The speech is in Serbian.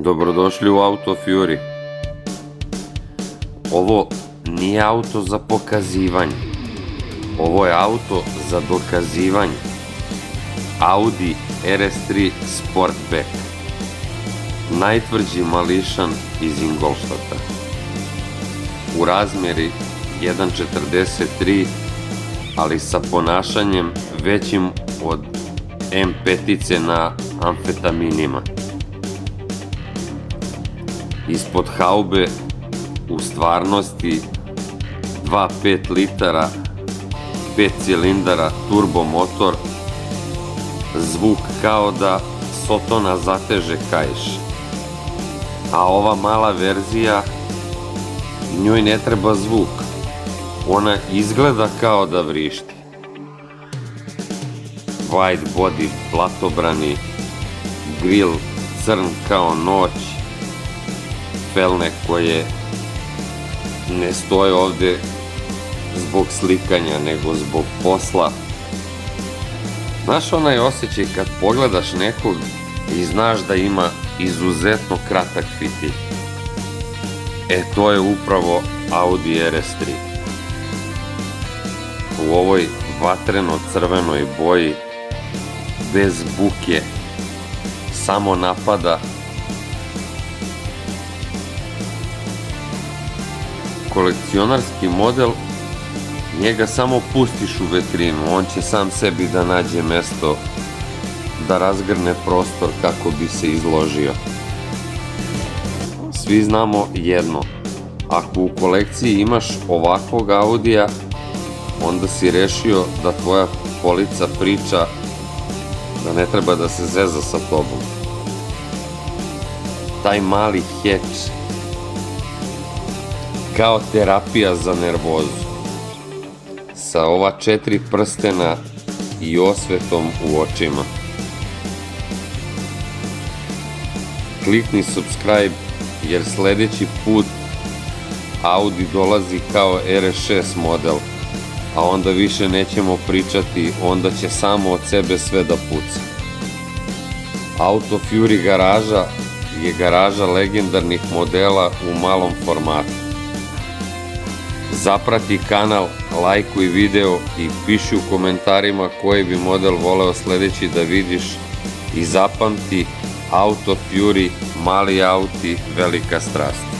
Dobrodošli u Auto Fury. Ovo nije auto za pokazivanje. Ovo je auto za dokazivanje. Audi RS3 Sportback. Najtvrđi mališan iz Ingolstadta. U razmjeri 1.43, ali sa ponašanjem većim od M5 na amfetaminima. Ispod haube u stvarnosti 2.5 litara, 5 cilindara turbo motor, zvuk kao da Sotona zateže kaiš. A ova mala verzija, njoj ne treba zvuk, ona izgleda kao da vrišti. Wide body, blatobrani, grill crn kao noć, felne koje ne stoje ovde zbog slikanja, nego zbog posla. Znaš onaj osjećaj kad pogledaš nekog i znaš da ima izuzetno kratak fitilj? To je upravo Audi RS3. U ovoj vatreno-crvenoj boji, bez buke, samo napada. Kolekcionarski model, njega samo pustiš u vetrinu, on će sam sebi da nađe mesto, da razgrne prostor kako bi se izložio. Svi znamo jedno, ako u kolekciji imaš ovakvog Audija, onda si rešio da tvoja polica priča da ne treba da se zeza sa tobom. Taj mali hatch, kao terapija za nervozu, sa ova 4 prstena i osvetom u očima. Klikni subscribe, jer sledeći put Audi dolazi kao RS6 model, a onda više nećemo pričati, onda će samo od sebe sve da puca. Auto Fury garaža je garaža legendarnih modela u malom formatu. Zaprati kanal, lajkuj video i piši u komentarima koji bi model voleo sledeći da vidiš i zapamti, Auto Fury, mali auti, velika strast.